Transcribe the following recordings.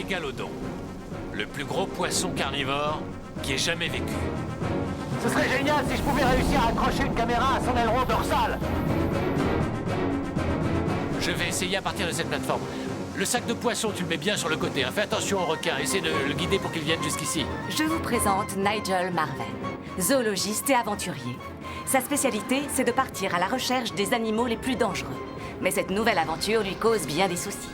mégalodon. Le plus gros poisson carnivore qui ait jamais vécu. Ce serait génial si je pouvais réussir à accrocher une caméra à son aileron dorsal. Je vais essayer à partir de cette plateforme. Le sac de poisson, tu le mets bien sur le côté. Hein. Fais attention au requin. Essaie de le guider pour qu'il vienne jusqu'ici. Je vous présente Nigel Marven, zoologiste et aventurier. Sa spécialité, c'est de partir à la recherche des animaux les plus dangereux. Mais cette nouvelle aventure lui cause bien des soucis.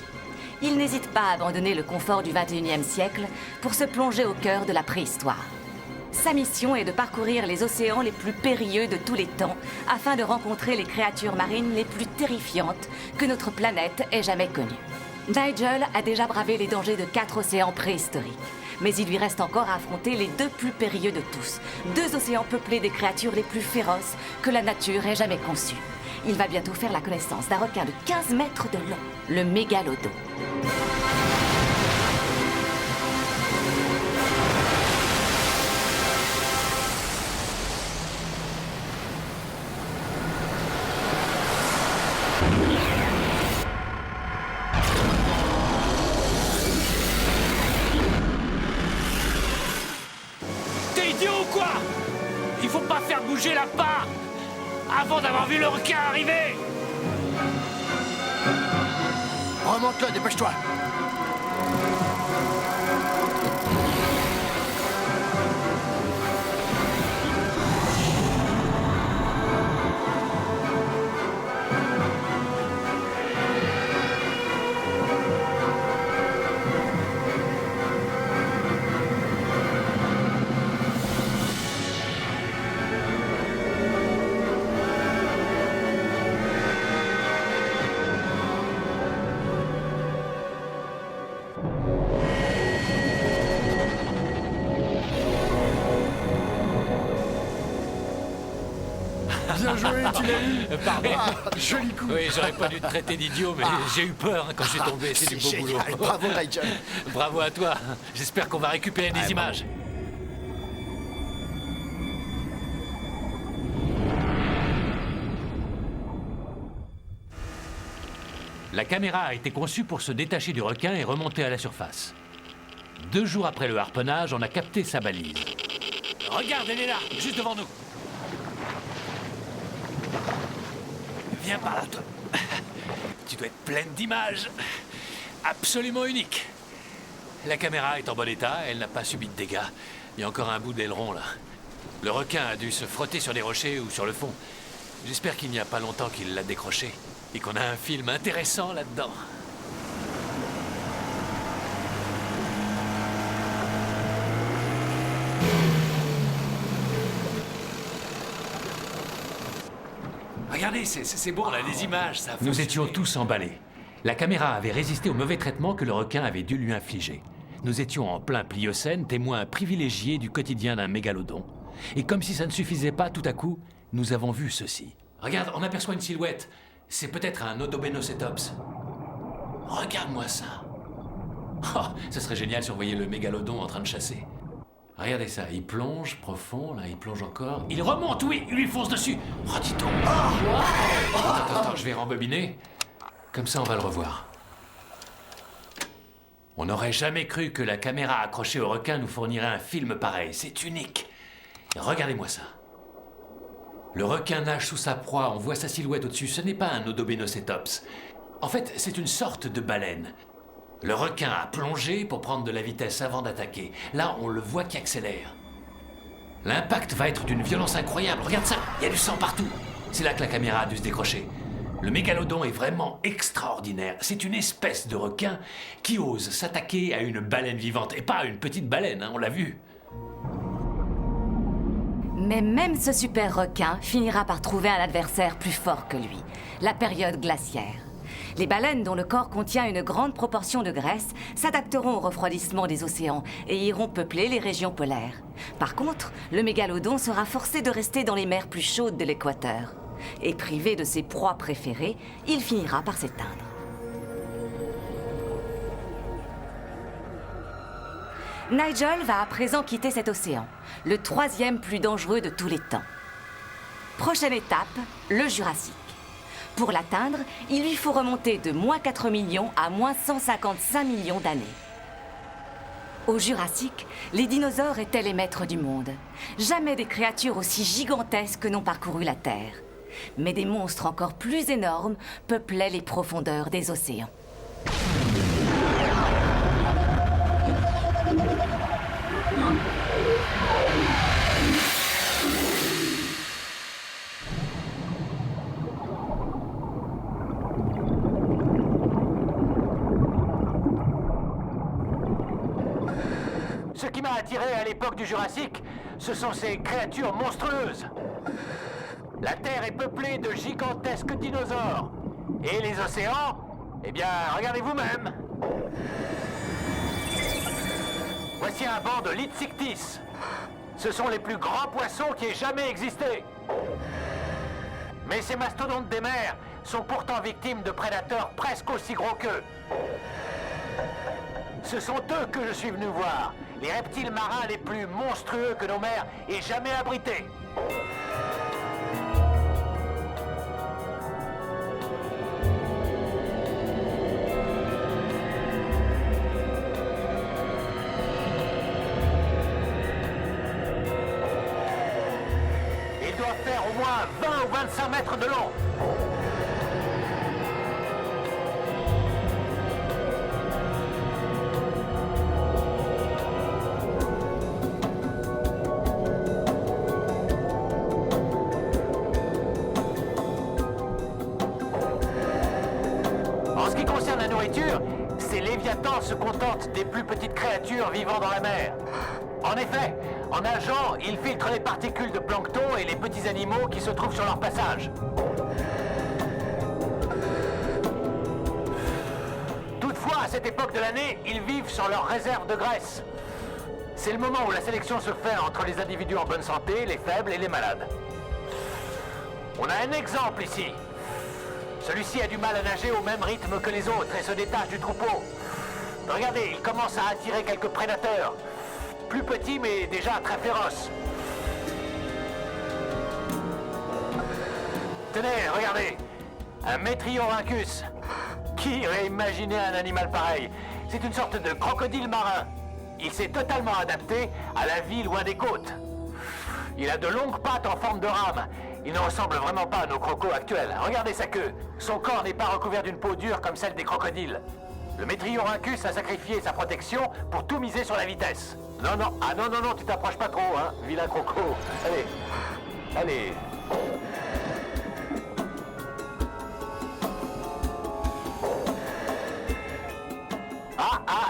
Il n'hésite pas à abandonner le confort du 21e siècle pour se plonger au cœur de la préhistoire. Sa mission est de parcourir les océans les plus périlleux de tous les temps afin de rencontrer les créatures marines les plus terrifiantes que notre planète ait jamais connues. Nigel a déjà bravé les dangers de 4 océans préhistoriques. Mais il lui reste encore à affronter les 2 plus périlleux de tous. 2 océans peuplés des créatures les plus féroces que la nature ait jamais conçues. Il va bientôt faire la connaissance d'un requin de 15 mètres de long, le mégalodon. T'es idiot ou quoi? Il faut pas faire bouger la barre avant d'avoir vu le requin arriver. Remonte-le, dépêche-toi. Bien joué, tu l'as eu. Pardon. Joli coup. Oui, j'aurais pas dû te traiter d'idiot, mais j'ai eu peur hein, quand je suis tombé. C'est du beau boulot. génial. Bravo, Nigel. Bravo à toi. J'espère qu'on va récupérer des images. La caméra a été conçue pour se détacher du requin et remonter à la surface. 2 jours après le harponnage, on a capté sa balise. Regarde, elle est là, juste devant nous. Viens par là, toi. Tu dois être pleine d'images. Absolument unique. La caméra est en bon état, elle n'a pas subi de dégâts. Il y a encore un bout d'aileron, là. Le requin a dû se frotter sur des rochers ou sur le fond. J'espère qu'il n'y a pas longtemps qu'il l'a décroché et qu'on a un film intéressant là-dedans. Regardez, c'est bon, là, les images, ça a Nous fonctionné. étions tous emballés. La caméra avait résisté au mauvais traitement que le requin avait dû lui infliger. Nous étions en plein Pliocène, témoins privilégiés du quotidien d'un mégalodon. Et comme si ça ne suffisait pas, tout à coup, nous avons vu ceci. Regarde, on aperçoit une silhouette. C'est peut-être un Odobenocetops. Regarde-moi ça. Oh, ce serait génial si on voyait le mégalodon en train de chasser. Regardez ça, il plonge profond, là, il plonge encore. Il remonte, oui, il lui fonce dessus. Oh, dis donc. Attends, je vais rembobiner. Comme ça, on va le revoir. On n'aurait jamais cru que la caméra accrochée au requin nous fournirait un film pareil. C'est unique. Et regardez-moi ça. Le requin nage sous sa proie, on voit sa silhouette au-dessus. Ce n'est pas un Odobenocetops. En fait, c'est une sorte de baleine. Le requin a plongé pour prendre de la vitesse avant d'attaquer. Là, on le voit qui accélère. L'impact va être d'une violence incroyable. Regarde ça, il y a du sang partout. C'est là que la caméra a dû se décrocher. Le mégalodon est vraiment extraordinaire. C'est une espèce de requin qui ose s'attaquer à une baleine vivante. Et pas à une petite baleine, hein, on l'a vu. Mais même ce super requin finira par trouver un adversaire plus fort que lui, la période glaciaire. Les baleines dont le corps contient une grande proportion de graisse s'adapteront au refroidissement des océans et iront peupler les régions polaires. Par contre, le mégalodon sera forcé de rester dans les mers plus chaudes de l'équateur. Et privé de ses proies préférées, il finira par s'éteindre. Nigel va à présent quitter cet océan, le 3e plus dangereux de tous les temps. Prochaine étape, le Jurassique. Pour l'atteindre, il lui faut remonter de -4 millions à -155 millions d'années. Au Jurassique, les dinosaures étaient les maîtres du monde. Jamais des créatures aussi gigantesques n'ont parcouru la Terre. Mais des monstres encore plus énormes peuplaient les profondeurs des océans. Ce qui m'a attiré à l'époque du Jurassique, ce sont ces créatures monstrueuses. La Terre est peuplée de gigantesques dinosaures. Et les océans, eh bien, regardez vous-même. Voici un banc de Litsictis. Ce sont les plus grands poissons qui aient jamais existé. Mais ces mastodontes des mers sont pourtant victimes de prédateurs presque aussi gros qu'eux. Ce sont eux que je suis venu voir. Les reptiles marins les plus monstrueux que nos mers aient jamais abrités. Ils doivent faire au moins 20 ou 25 mètres de long. En ce qui concerne la nourriture, ces léviathans se contentent des plus petites créatures vivant dans la mer. En effet, en nageant, ils filtrent les particules de plancton et les petits animaux qui se trouvent sur leur passage. Toutefois, à cette époque de l'année, ils vivent sur leurs réserves de graisse. C'est le moment où la sélection se fait entre les individus en bonne santé, les faibles et les malades. On a un exemple ici. Celui-ci a du mal à nager au même rythme que les autres et se détache du troupeau. Regardez, il commence à attirer quelques prédateurs. Plus petits mais déjà très féroces. Tenez, regardez. Un Metriorhynchus. Qui aurait imaginé un animal pareil? C'est une sorte de crocodile marin. Il s'est totalement adapté à la vie loin des côtes. Il a de longues pattes en forme de rame. Il ne ressemble vraiment pas à nos crocos actuels. Regardez sa queue. Son corps n'est pas recouvert d'une peau dure comme celle des crocodiles. Le Metriorhynchus a sacrifié sa protection pour tout miser sur la vitesse. Non, non, ah non, non, non, tu t'approches pas trop, hein, vilain croco. Allez, allez.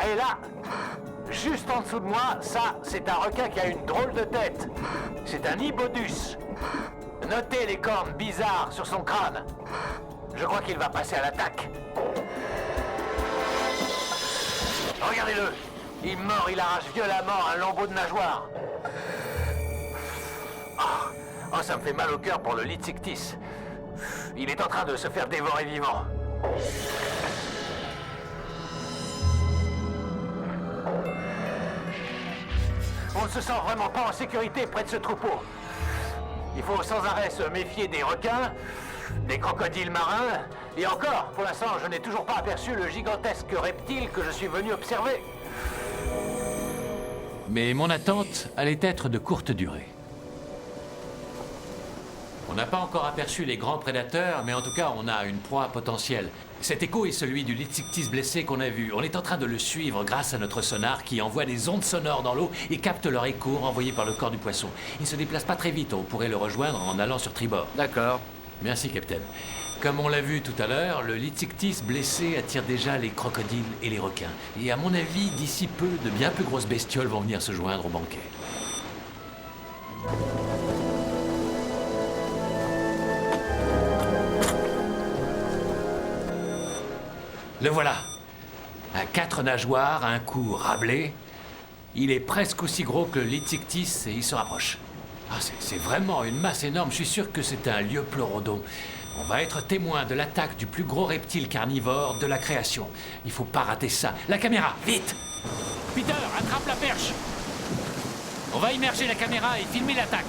Et là, juste en dessous de moi, ça, c'est un requin qui a une drôle de tête. C'est un Ibodus. Notez les cornes bizarres sur son crâne. Je crois qu'il va passer à l'attaque. Regardez-le. Il mord, il arrache violemment un lambeau de nageoire. Oh, ça me fait mal au cœur pour le Litsictis. Il est en train de se faire dévorer vivant. On ne se sent vraiment pas en sécurité près de ce troupeau. Il faut sans arrêt se méfier des requins, des crocodiles marins, et encore, pour l'instant, je n'ai toujours pas aperçu le gigantesque reptile que je suis venu observer. Mais mon attente allait être de courte durée. On n'a pas encore aperçu les grands prédateurs, mais en tout cas, on a une proie potentielle. Cet écho est celui du Litsictis blessé qu'on a vu. On est en train de le suivre grâce à notre sonar qui envoie des ondes sonores dans l'eau et capte leur écho envoyé par le corps du poisson. Il ne se déplace pas très vite, on pourrait le rejoindre en allant sur tribord. D'accord. Merci, Capitaine. Comme on l'a vu tout à l'heure, le Litsictis blessé attire déjà les crocodiles et les requins. Et à mon avis, d'ici peu, de bien plus grosses bestioles vont venir se joindre au banquet. Le voilà. À 4 nageoires, un cou râblé. Il est presque aussi gros que le Litsictis et il se rapproche. Ah, c'est vraiment une masse énorme. Je suis sûr que c'est un Liopleurodon. On va être témoin de l'attaque du plus gros reptile carnivore de la création. Il faut pas rater ça. La caméra, vite! Peter, attrape la perche. On va immerger la caméra et filmer l'attaque.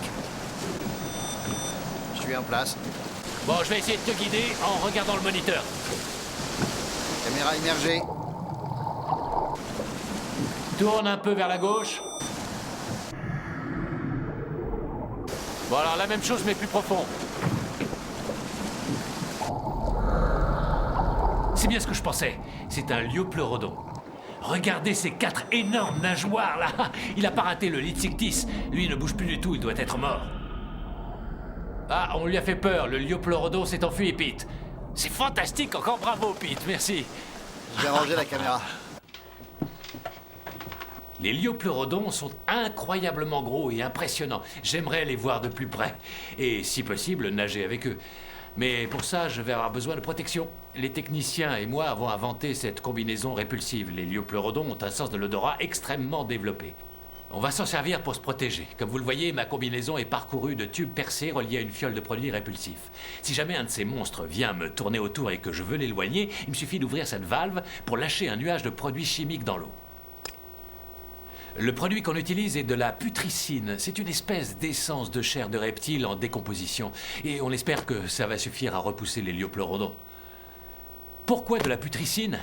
Je suis en place. Bon, je vais essayer de te guider en regardant le moniteur. Caméra immergée. Tourne un peu vers la gauche. Bon alors la même chose mais plus profond. C'est bien ce que je pensais. C'est un liopleurodon. Regardez ces 4 énormes nageoires là. Il a pas raté le Litsictis. Lui il ne bouge plus du tout, il doit être mort. Ah, on lui a fait peur, le liopleurodon s'est enfui, Pete. C'est fantastique, encore bravo, Pete, merci. J'ai rangé la caméra. Les liopleurodons sont incroyablement gros et impressionnants. J'aimerais les voir de plus près. Et, si possible, nager avec eux. Mais pour ça, je vais avoir besoin de protection. Les techniciens et moi avons inventé cette combinaison répulsive. Les liopleurodons ont un sens de l'odorat extrêmement développé. On va s'en servir pour se protéger. Comme vous le voyez, ma combinaison est parcourue de tubes percés reliés à une fiole de produits répulsifs. Si jamais un de ces monstres vient me tourner autour et que je veux l'éloigner, il me suffit d'ouvrir cette valve pour lâcher un nuage de produits chimiques dans l'eau. Le produit qu'on utilise est de la putricine. C'est une espèce d'essence de chair de reptile en décomposition. Et on espère que ça va suffire à repousser les liopleurodons. Pourquoi de la putricine ?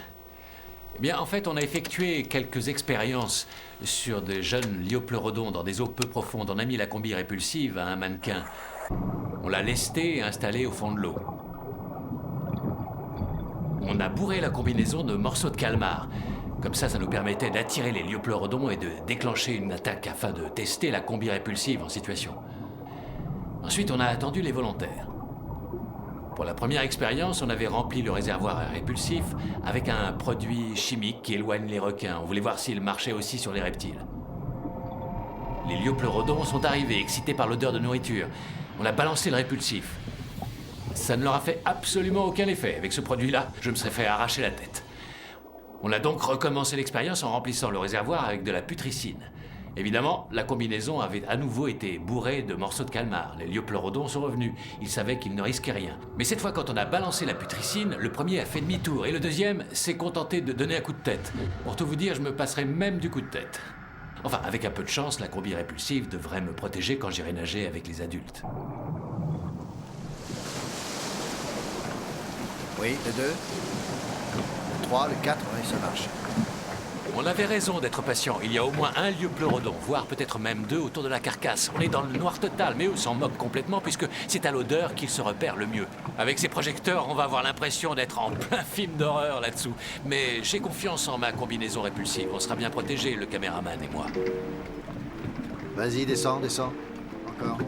Eh bien, en fait, on a effectué quelques expériences sur des jeunes liopleurodons dans des eaux peu profondes. On a mis la combi répulsive à un mannequin. On l'a lesté et installé au fond de l'eau. On a bourré la combinaison de morceaux de calmar. Comme ça nous permettait d'attirer les liopleurodons et de déclencher une attaque afin de tester la combi répulsive en situation. Ensuite, on a attendu les volontaires. Pour la première expérience, on avait rempli le réservoir répulsif avec un produit chimique qui éloigne les requins. On voulait voir s'il marchait aussi sur les reptiles. Les liopleurodons sont arrivés, excités par l'odeur de nourriture. On a balancé le répulsif. Ça ne leur a fait absolument aucun effet. Avec ce produit-là, je me serais fait arracher la tête. On a donc recommencé l'expérience en remplissant le réservoir avec de la putricine. Évidemment, la combinaison avait à nouveau été bourrée de morceaux de calmar. Les liopleurodons sont revenus. Ils savaient qu'ils ne risquaient rien. Mais cette fois, quand on a balancé la putricine, le premier a fait demi-tour et le deuxième s'est contenté de donner un coup de tête. Pour tout vous dire, je me passerai même du coup de tête. Enfin, avec un peu de chance, la combi répulsive devrait me protéger quand j'irai nager avec les adultes. Oui, le 2. Le 3, le 4, oui, ça marche. On avait raison d'être patient. Il y a au moins un liopleurodon, voire peut-être même 2 autour de la carcasse. On est dans le noir total, mais eux s'en moquent complètement puisque c'est à l'odeur qu'ils se repèrent le mieux. Avec ces projecteurs, on va avoir l'impression d'être en plein film d'horreur là-dessous. Mais j'ai confiance en ma combinaison répulsive. On sera bien protégés, le caméraman et moi. Vas-y, descends, descends. Encore.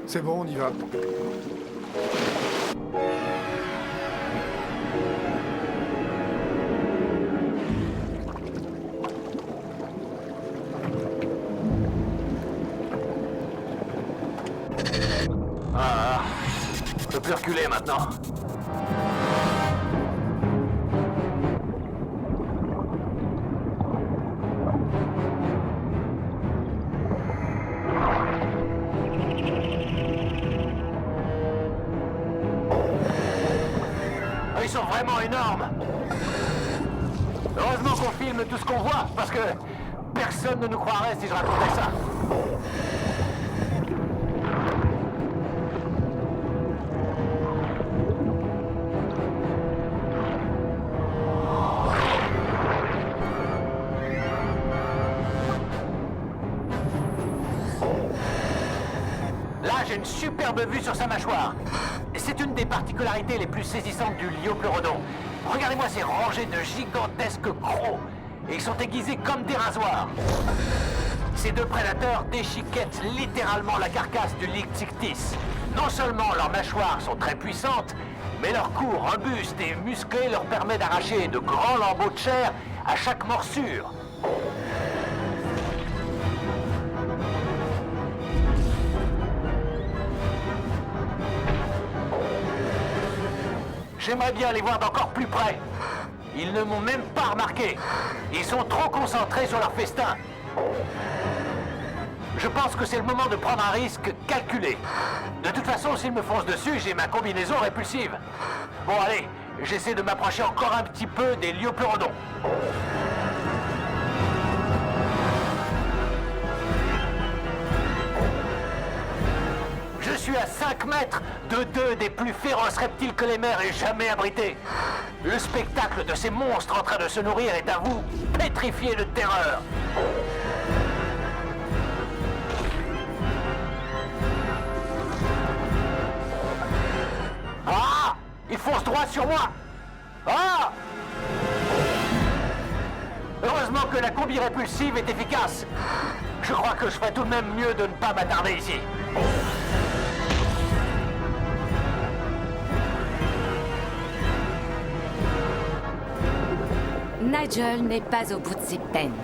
C'est bon, on y va. Je peux plus reculer maintenant. Ils sont vraiment énormes. Heureusement qu'on filme tout ce qu'on voit, parce que personne ne nous croirait si je racontais ça. Là, j'ai une superbe vue sur sa mâchoire. C'est une des particularités les plus saisissantes du liopleurodon. Regardez-moi ces rangées de gigantesques crocs. Et ils sont aiguisés comme des rasoirs. Ces deux prédateurs déchiquettent littéralement la carcasse du Litsictis. Non seulement leurs mâchoires sont très puissantes, mais leur cou robuste et musclé leur permet d'arracher de grands lambeaux de chair à chaque morsure. J'aimerais bien les voir d'encore plus près. Ils ne m'ont même pas remarqué. Ils sont trop concentrés sur leur festin. Je pense que c'est le moment de prendre un risque calculé. De toute façon, s'ils me foncent dessus, j'ai ma combinaison répulsive. Bon, allez, j'essaie de m'approcher encore un petit peu des liopleurodons. Je suis au-dessus à 5 mètres de deux des plus féroces reptiles que les mers aient jamais abrités. Le spectacle de ces monstres en train de se nourrir est à vous pétrifié de terreur. Ah! Il fonce droit sur moi! Ah! Heureusement que la combi répulsive est efficace. Je crois que je ferais tout de même mieux de ne pas m'attarder ici. Nigel n'est pas au bout de ses peines.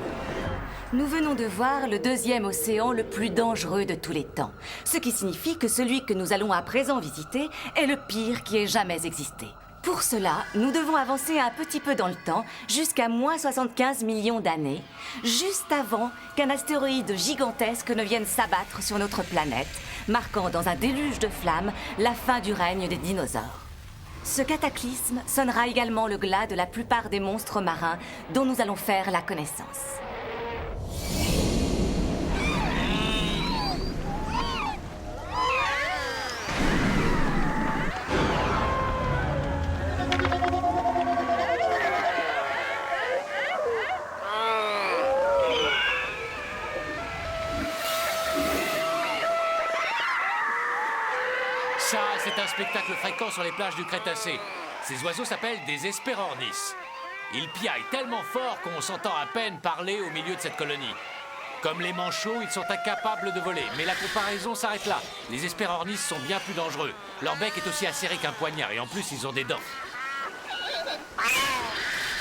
Nous venons de voir le deuxième océan le plus dangereux de tous les temps, ce qui signifie que celui que nous allons à présent visiter est le pire qui ait jamais existé. Pour cela, nous devons avancer un petit peu dans le temps, jusqu'à moins 75 millions d'années, juste avant qu'un astéroïde gigantesque ne vienne s'abattre sur notre planète, marquant dans un déluge de flammes la fin du règne des dinosaures. Ce cataclysme sonnera également le glas de la plupart des monstres marins dont nous allons faire la connaissance. Ça, c'est un spectacle fréquent sur les plages du Crétacé. Ces oiseaux s'appellent des Hesperornis. Ils piaillent tellement fort qu'on s'entend à peine parler au milieu de cette colonie. Comme les manchots, ils sont incapables de voler. Mais la comparaison s'arrête là. Les Hesperornis sont bien plus dangereux. Leur bec est aussi acéré qu'un poignard et en plus, ils ont des dents.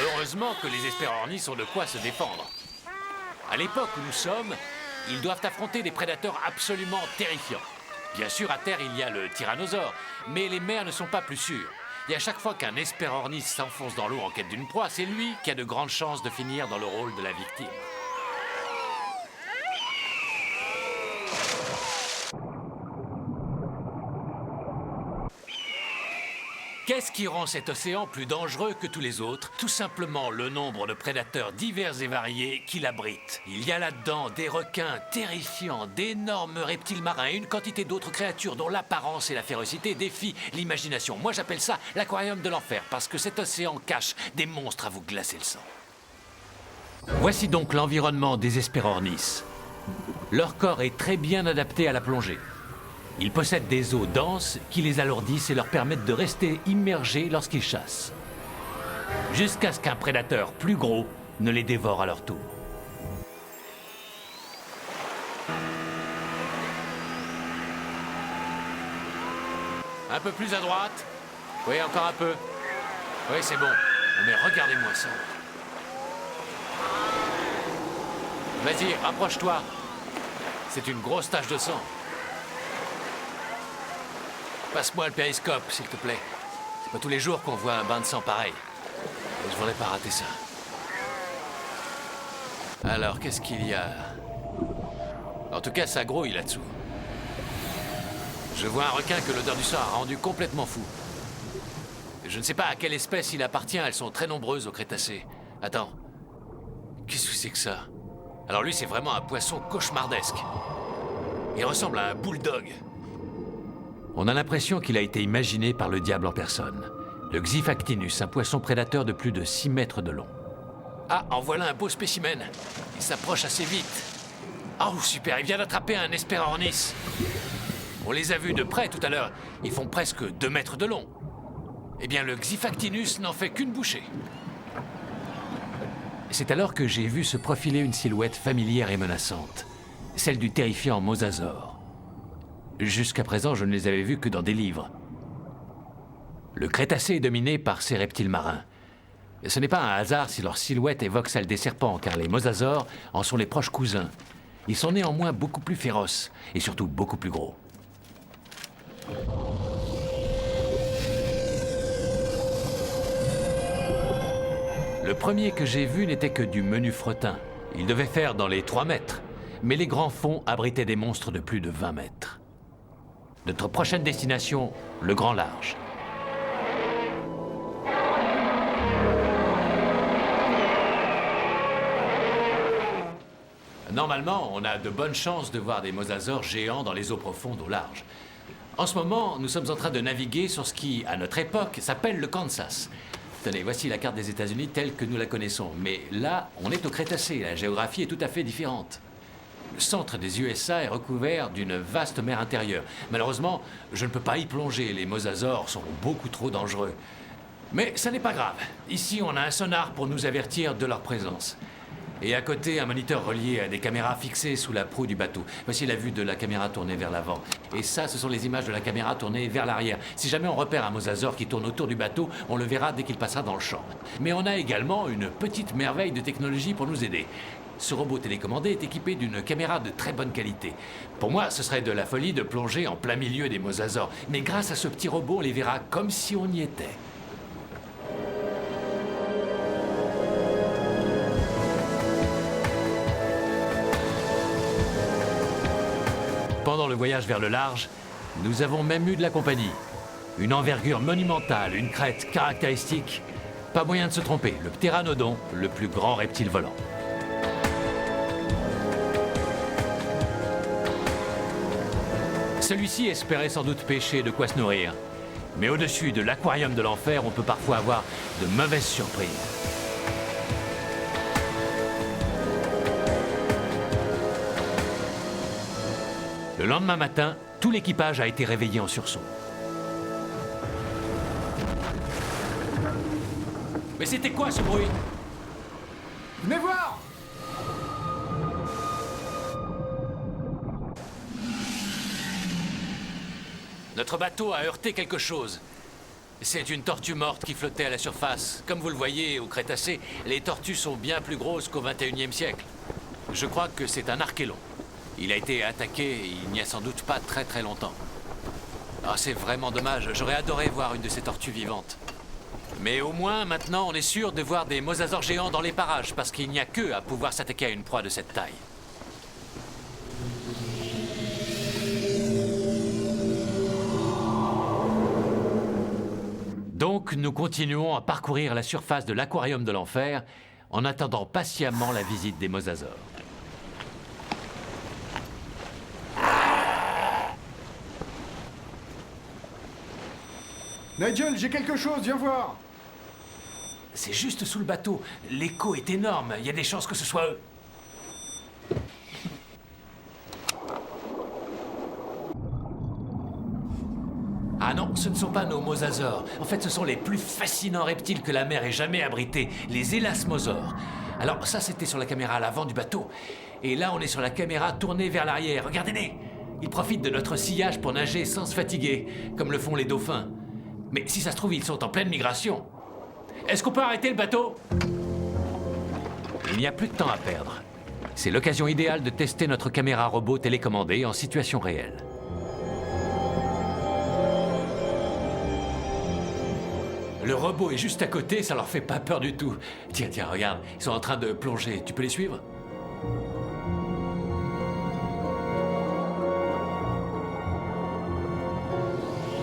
Heureusement que les Hesperornis ont de quoi se défendre. À l'époque où nous sommes, ils doivent affronter des prédateurs absolument terrifiants. Bien sûr, à terre, il y a le tyrannosaure, mais les mers ne sont pas plus sûres. Et à chaque fois qu'un Hesperornis s'enfonce dans l'eau en quête d'une proie, c'est lui qui a de grandes chances de finir dans le rôle de la victime. Qu'est-ce qui rend cet océan plus dangereux que tous les autres? Tout simplement le nombre de prédateurs divers et variés qui l'abritent. Il y a là-dedans des requins terrifiants, d'énormes reptiles marins et une quantité d'autres créatures dont l'apparence et la férocité défient l'imagination. Moi, j'appelle ça l'aquarium de l'enfer parce que cet océan cache des monstres à vous glacer le sang. Voici donc l'environnement des Hesperornis. Leur corps est très bien adapté à la plongée. Ils possèdent des eaux denses qui les alourdissent et leur permettent de rester immergés lorsqu'ils chassent. Jusqu'à ce qu'un prédateur plus gros ne les dévore à leur tour. Un peu plus à droite. Oui, encore un peu. Oui, c'est bon. Mais regardez-moi ça. Vas-y, rapproche-toi. C'est une grosse tache de sang. Passe-moi le périscope, s'il te plaît. C'est pas tous les jours qu'on voit un bain de sang pareil. Et je voudrais pas rater ça. Alors, qu'est-ce qu'il y a? En tout cas, ça grouille là-dessous. Je vois un requin que l'odeur du sang a rendu complètement fou. Je ne sais pas à quelle espèce il appartient, elles sont très nombreuses au Crétacé. Attends. Qu'est-ce que c'est que ça? Alors lui, c'est vraiment un poisson cauchemardesque. Il ressemble à un bulldog. On a l'impression qu'il a été imaginé par le diable en personne. Le Xyphactinus, un poisson prédateur de plus de 6 mètres de long. Ah, en voilà un beau spécimen. Il s'approche assez vite. Oh, super, il vient d'attraper un Hesperornis. On les a vus de près tout à l'heure. Ils font presque 2 mètres de long. Eh bien, le Xyphactinus n'en fait qu'une bouchée. C'est alors que j'ai vu se profiler une silhouette familière et menaçante. Celle du terrifiant mosasaure. Jusqu'à présent, je ne les avais vus que dans des livres. Le Crétacé est dominé par ces reptiles marins. Ce n'est pas un hasard si leur silhouette évoque celle des serpents, car les mosasaures en sont les proches cousins. Ils sont néanmoins beaucoup plus féroces, et surtout beaucoup plus gros. Le premier que j'ai vu n'était que du menu fretin. Il devait faire dans les 3 mètres, mais les grands fonds abritaient des monstres de plus de 20 mètres. Notre prochaine destination, le Grand Large. Normalement, on a de bonnes chances de voir des mosasaures géants dans les eaux profondes au large. En ce moment, nous sommes en train de naviguer sur ce qui, à notre époque, s'appelle le Kansas. Tenez, voici la carte des États-Unis telle que nous la connaissons. Mais là, on est au Crétacé, la géographie est tout à fait différente. Le centre des USA est recouvert d'une vaste mer intérieure. Malheureusement, je ne peux pas y plonger, les mosasaures sont beaucoup trop dangereux. Mais ça n'est pas grave. Ici, on a un sonar pour nous avertir de leur présence. Et à côté, un moniteur relié à des caméras fixées sous la proue du bateau. Voici la vue de la caméra tournée vers l'avant. Et ça, ce sont les images de la caméra tournée vers l'arrière. Si jamais on repère un mosasaure qui tourne autour du bateau, on le verra dès qu'il passera dans le champ. Mais on a également une petite merveille de technologie pour nous aider. Ce robot télécommandé est équipé d'une caméra de très bonne qualité. Pour moi, ce serait de la folie de plonger en plein milieu des mosasaures. Mais grâce à ce petit robot, on les verra comme si on y était. Pendant le voyage vers le large, nous avons même eu de la compagnie. Une envergure monumentale, une crête caractéristique. Pas moyen de se tromper, le ptéranodon, le plus grand reptile volant. Celui-ci espérait sans doute pêcher de quoi se nourrir. Mais au-dessus de l'aquarium de l'enfer, on peut parfois avoir de mauvaises surprises. Le lendemain matin, tout l'équipage a été réveillé en sursaut. Mais c'était quoi ce bruit? Venez voir! Notre bateau a heurté quelque chose. C'est une tortue morte qui flottait à la surface. Comme vous le voyez, au Crétacé, les tortues sont bien plus grosses qu'au XXIe siècle. Je crois que c'est un archélon. Il a été attaqué il n'y a sans doute pas très longtemps. Ah, c'est vraiment dommage. J'aurais adoré voir une de ces tortues vivantes. Mais au moins, maintenant, on est sûr de voir des mosasaures géants dans les parages, parce qu'il n'y a qu'eux à pouvoir s'attaquer à une proie de cette taille. Donc, nous continuons à parcourir la surface de l'aquarium de l'enfer, en attendant patiemment la visite des mosasaures. Nigel, j'ai quelque chose, viens voir! C'est juste sous le bateau. L'écho est énorme. Il y a des chances que ce soit eux. Ah non, ce ne sont pas nos mosasaures. En fait, ce sont les plus fascinants reptiles que la mer ait jamais abrités, les élasmosaures. Alors ça, c'était sur la caméra à l'avant du bateau. Et là, on est sur la caméra tournée vers l'arrière. Regardez-les! Ils profitent de notre sillage pour nager sans se fatiguer, comme le font les dauphins. Mais si ça se trouve, ils sont en pleine migration. Est-ce qu'on peut arrêter le bateau? Il n'y a plus de temps à perdre. C'est l'occasion idéale de tester notre caméra robot télécommandée en situation réelle. Le robot est juste à côté, ça leur fait pas peur du tout. Tiens, regarde, ils sont en train de plonger. Tu peux les suivre?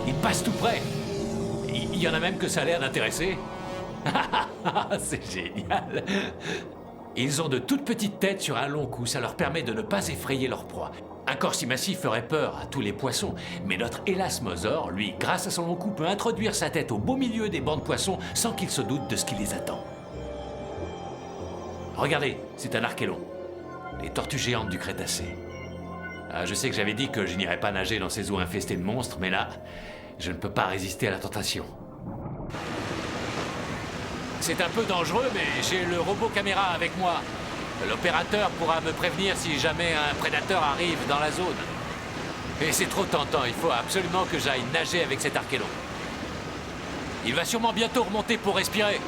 Ils passent tout près. Il y en a même que ça a l'air d'intéresser. C'est génial. Ils ont de toutes petites têtes sur un long cou, ça leur permet de ne pas effrayer leur proie. Un corps si massif ferait peur à tous les poissons, mais notre élasmosaure, lui, grâce à son long cou, peut introduire sa tête au beau milieu des bancs de poissons sans qu'ils se doutent de ce qui les attend. Regardez, c'est un archélon. Les tortues géantes du Crétacé. Ah, je sais que j'avais dit que je n'irais pas nager dans ces eaux infestées de monstres, mais là, je ne peux pas résister à la tentation. C'est un peu dangereux, mais j'ai le robot caméra avec moi. L'opérateur pourra me prévenir si jamais un prédateur arrive dans la zone. Et c'est trop tentant, il faut absolument que j'aille nager avec cet archélon. Il va sûrement bientôt remonter pour respirer.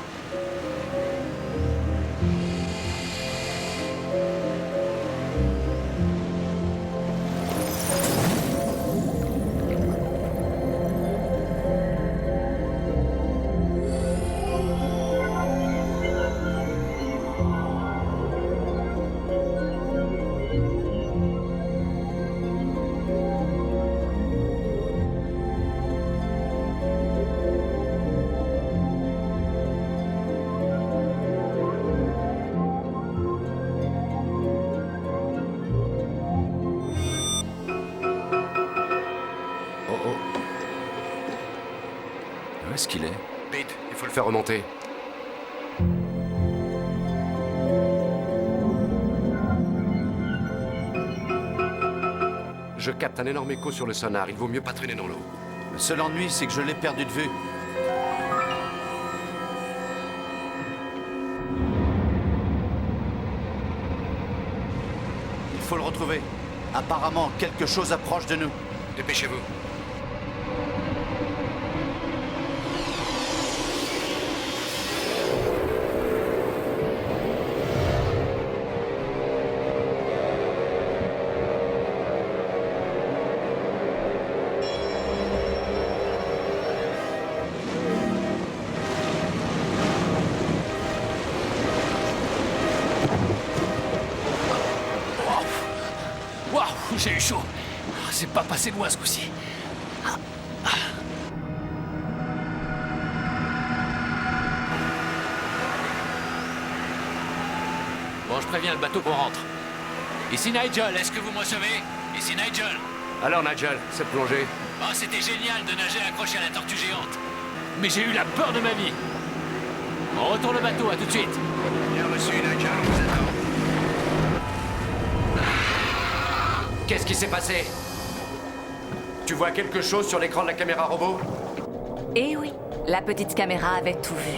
est-ce qu'il est? Vite, il faut le faire remonter. Je capte un énorme écho sur le sonar. Il vaut mieux pas traîner dans l'eau. Le seul ennui, c'est que je l'ai perdu de vue. Il faut le retrouver. Apparemment, quelque chose approche de nous. Dépêchez-vous. Waouh, j'ai eu chaud. C'est pas passé loin ce coup-ci. Bon, je préviens le bateau qu'on rentre. Ici Nigel, est-ce que vous me recevez? Ici Nigel. Alors, Nigel, cette plongée. Oh, c'était génial de nager accroché à la tortue géante. Mais j'ai eu la peur de ma vie. On retourne le bateau, à tout de suite. Bien reçu, Nigel, on vous attend. Qu'est-ce qui s'est passé? Tu vois quelque chose sur l'écran de la caméra robot? Eh oui, la petite caméra avait tout vu.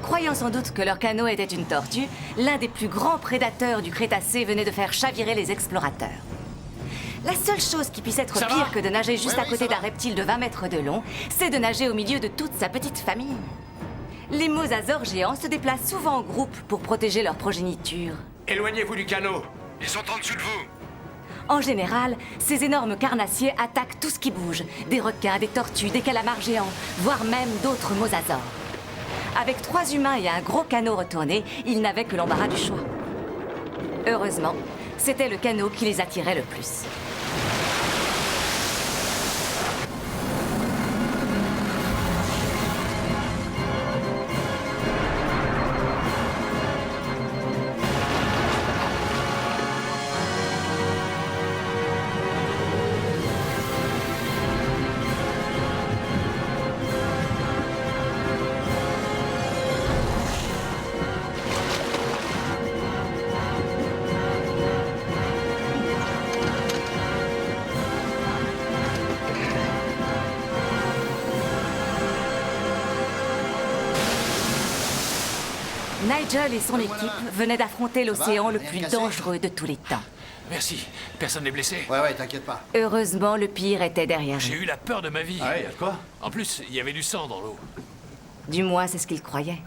Croyant sans doute que leur canot était une tortue, l'un des plus grands prédateurs du Crétacé venait de faire chavirer les explorateurs. La seule chose qui puisse être Ça pire va que de nager juste Oui, à oui, côté ça d'un va. reptile de 20 mètres de long, c'est de nager au milieu de toute sa petite famille. Les mosasaures géants se déplacent souvent en groupe pour protéger leur progéniture. Éloignez-vous du canot. Ils sont en dessous de vous. En général, ces énormes carnassiers attaquent tout ce qui bouge. Des requins, des tortues, des calamars géants, voire même d'autres mosasaures. Avec 3 humains et un gros canot retourné, ils n'avaient que l'embarras du choix. Heureusement, c'était le canot qui les attirait le plus. Nigel et son équipe venaient d'affronter l'océan le Rien plus cassé dangereux de tous les temps. Merci. Personne n'est blessé. Ouais, t'inquiète pas. Heureusement, le pire était derrière J'ai eux. eu la peur de ma vie. Ouais, y'a de quoi? En plus, il y avait du sang dans l'eau. Du moins, c'est ce qu'ils croyaient.